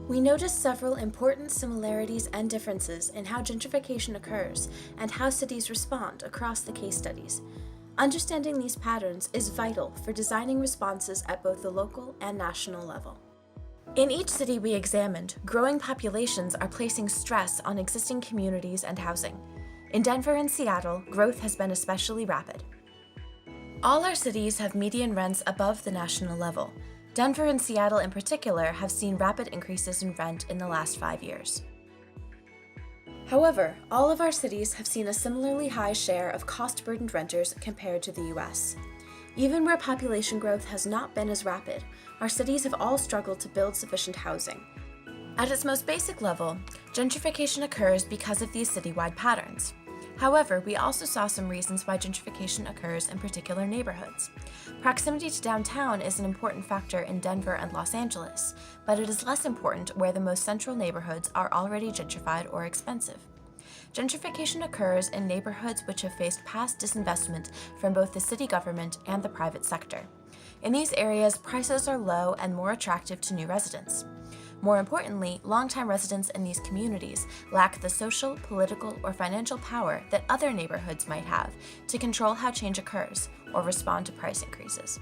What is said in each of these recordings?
We noticed several important similarities and differences in how gentrification occurs and how cities respond across the case studies. Understanding these patterns is vital for designing responses at both the local and national level. In each city we examined, growing populations are placing stress on existing communities and housing. In Denver and Seattle, growth has been especially rapid. All our cities have median rents above the national level. Denver and Seattle in particular have seen rapid increases in rent in the last 5 years. However, all of our cities have seen a similarly high share of cost-burdened renters compared to the US. Even where population growth has not been as rapid, our cities have all struggled to build sufficient housing. At its most basic level, gentrification occurs because of these citywide patterns. However, we also saw some reasons why gentrification occurs in particular neighborhoods. Proximity to downtown is an important factor in Denver and Los Angeles, but it is less important where the most central neighborhoods are already gentrified or expensive. Gentrification occurs in neighborhoods which have faced past disinvestment from both the city government and the private sector. In these areas, prices are low and more attractive to new residents. More importantly, longtime residents in these communities lack the social, political, or financial power that other neighborhoods might have to control how change occurs or respond to price increases.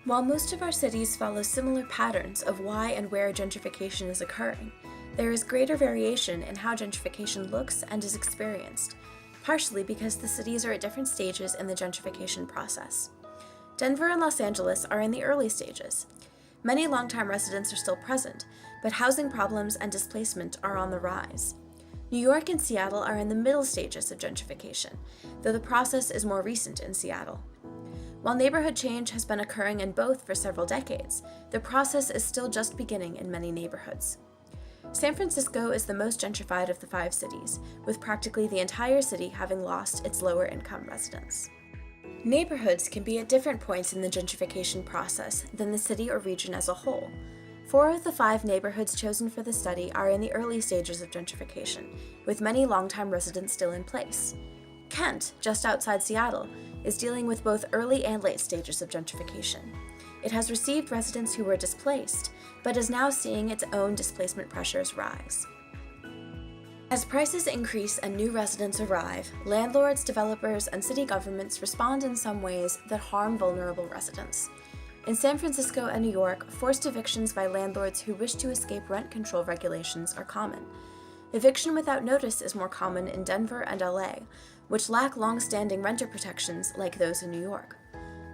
While most of our cities follow similar patterns of why and where gentrification is occurring, there is greater variation in how gentrification looks and is experienced, partially because the cities are at different stages in the gentrification process. Denver and Los Angeles are in the early stages. Many longtime residents are still present, but housing problems and displacement are on the rise. New York and Seattle are in the middle stages of gentrification, though the process is more recent in Seattle. While neighborhood change has been occurring in both for several decades, the process is still just beginning in many neighborhoods. San Francisco is the most gentrified of the 5 cities, with practically the entire city having lost its lower-income residents. Neighborhoods can be at different points in the gentrification process than the city or region as a whole. 4 of the 5 neighborhoods chosen for the study are in the early stages of gentrification, with many longtime residents still in place. Kent, just outside Seattle, is dealing with both early and late stages of gentrification. It has received residents who were displaced, but is now seeing its own displacement pressures rise. As prices increase and new residents arrive, landlords, developers, and city governments respond in some ways that harm vulnerable residents. In San Francisco and New York, forced evictions by landlords who wish to escape rent control regulations are common. Eviction without notice is more common in Denver and LA, which lack long-standing renter protections like those in New York.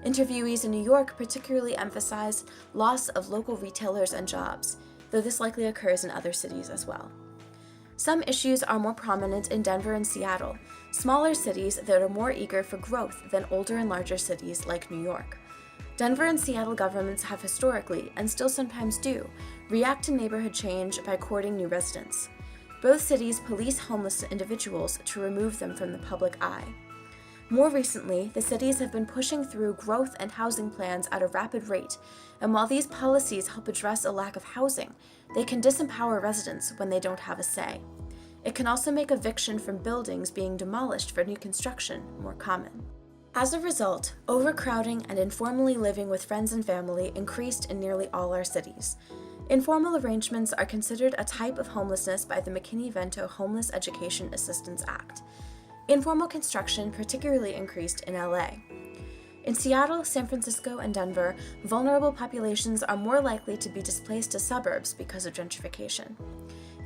Interviewees in New York particularly emphasize loss of local retailers and jobs, though this likely occurs in other cities as well. Some issues are more prominent in Denver and Seattle, smaller cities that are more eager for growth than older and larger cities like New York. Denver and Seattle governments have historically, and still sometimes do, react to neighborhood change by courting new residents. Both cities police homeless individuals to remove them from the public eye. More recently, the cities have been pushing through growth and housing plans at a rapid rate, and while these policies help address a lack of housing, they can disempower residents when they don't have a say. It can also make eviction from buildings being demolished for new construction more common. As a result, overcrowding and informally living with friends and family increased in nearly all our cities. Informal arrangements are considered a type of homelessness by the McKinney-Vento Homeless Education Assistance Act. Informal construction particularly increased in LA. In Seattle, San Francisco, and Denver, vulnerable populations are more likely to be displaced to suburbs because of gentrification.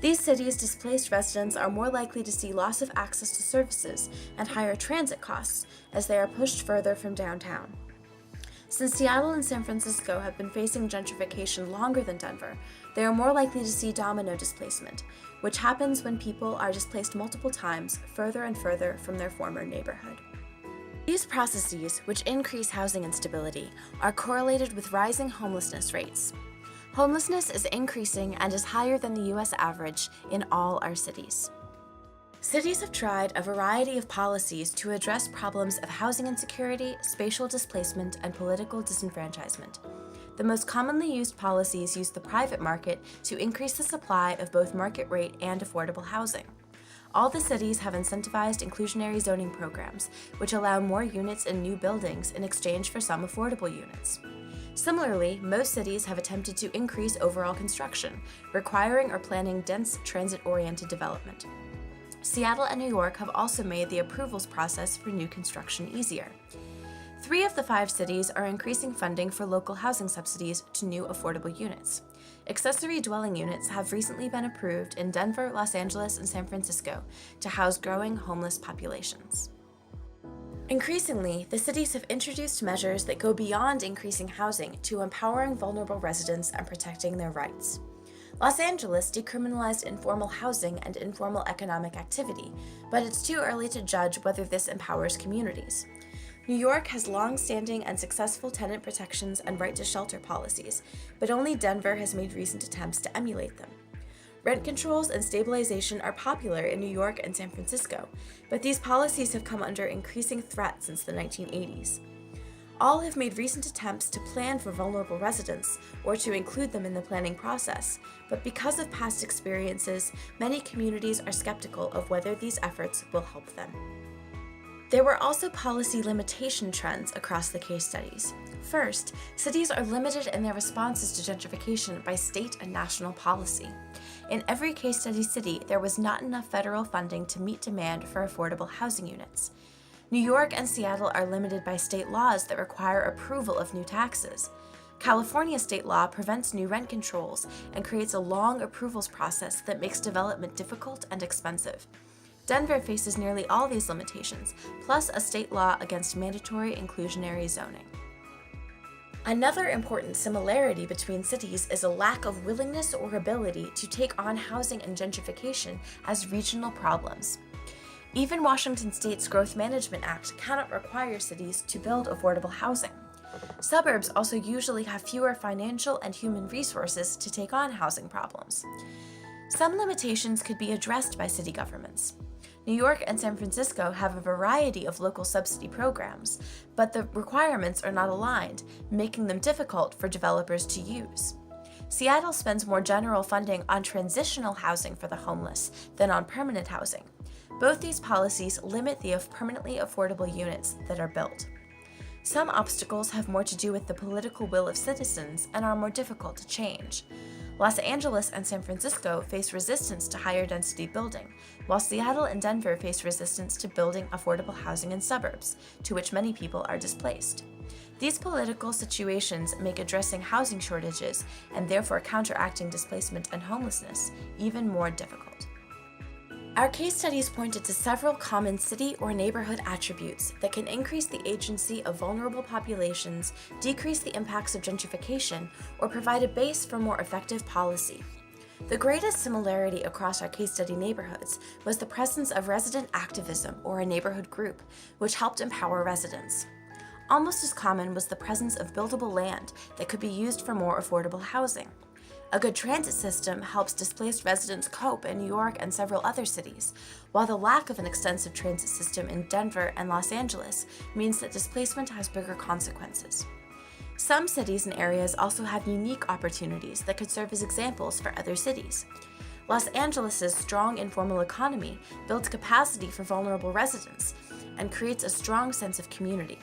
These cities' displaced residents are more likely to see loss of access to services and higher transit costs as they are pushed further from downtown. Since Seattle and San Francisco have been facing gentrification longer than Denver, they are more likely to see domino displacement, which happens when people are displaced multiple times further and further from their former neighborhood. These processes, which increase housing instability, are correlated with rising homelessness rates. Homelessness is increasing and is higher than the US average in all our cities. Cities have tried a variety of policies to address problems of housing insecurity, spatial displacement, and political disenfranchisement. The most commonly used policies use the private market to increase the supply of both market rate and affordable housing. All the cities have incentivized inclusionary zoning programs, which allow more units in new buildings in exchange for some affordable units. Similarly, most cities have attempted to increase overall construction, requiring or planning dense transit-oriented development. Seattle and New York have also made the approvals process for new construction easier. 3 of the 5 cities are increasing funding for local housing subsidies to new affordable units. Accessory dwelling units have recently been approved in Denver, Los Angeles, and San Francisco to house growing homeless populations. Increasingly, the cities have introduced measures that go beyond increasing housing to empowering vulnerable residents and protecting their rights. Los Angeles decriminalized informal housing and informal economic activity, but it's too early to judge whether this empowers communities. New York has long-standing and successful tenant protections and right to shelter policies, but only Denver has made recent attempts to emulate them. Rent controls and stabilization are popular in New York and San Francisco, but these policies have come under increasing threat since the 1980s. All have made recent attempts to plan for vulnerable residents or to include them in the planning process, but because of past experiences, many communities are skeptical of whether these efforts will help them. There were also policy limitation trends across the case studies. First, cities are limited in their responses to gentrification by state and national policy. In every case study city, there was not enough federal funding to meet demand for affordable housing units. New York and Seattle are limited by state laws that require approval of new taxes. California state law prevents new rent controls and creates a long approvals process that makes development difficult and expensive. Denver faces nearly all these limitations, plus a state law against mandatory inclusionary zoning. Another important similarity between cities is a lack of willingness or ability to take on housing and gentrification as regional problems. Even Washington State's Growth Management Act cannot require cities to build affordable housing. Suburbs also usually have fewer financial and human resources to take on housing problems. Some limitations could be addressed by city governments. New York and San Francisco have a variety of local subsidy programs, but the requirements are not aligned, making them difficult for developers to use. Seattle spends more general funding on transitional housing for the homeless than on permanent housing. Both these policies limit the permanently affordable units that are built. Some obstacles have more to do with the political will of citizens and are more difficult to change. Los Angeles and San Francisco face resistance to higher density building, while Seattle and Denver face resistance to building affordable housing in suburbs, to which many people are displaced. These political situations make addressing housing shortages, and therefore counteracting displacement and homelessness, even more difficult. Our case studies pointed to several common city or neighborhood attributes that can increase the agency of vulnerable populations, decrease the impacts of gentrification, or provide a base for more effective policy. The greatest similarity across our case study neighborhoods was the presence of resident activism or a neighborhood group, which helped empower residents. Almost as common was the presence of buildable land that could be used for more affordable housing. A good transit system helps displaced residents cope in New York and several other cities, while the lack of an extensive transit system in Denver and Los Angeles means that displacement has bigger consequences. Some cities and areas also have unique opportunities that could serve as examples for other cities. Los Angeles' strong informal economy builds capacity for vulnerable residents and creates a strong sense of community.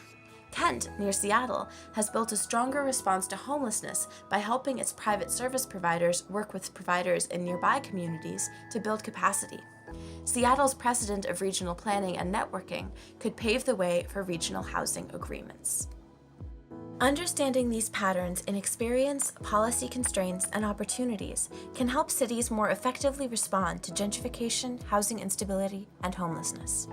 Kent, near Seattle, has built a stronger response to homelessness by helping its private service providers work with providers in nearby communities to build capacity. Seattle's precedent of regional planning and networking could pave the way for regional housing agreements. Understanding these patterns in experience, policy constraints, and opportunities can help cities more effectively respond to gentrification, housing instability, and homelessness.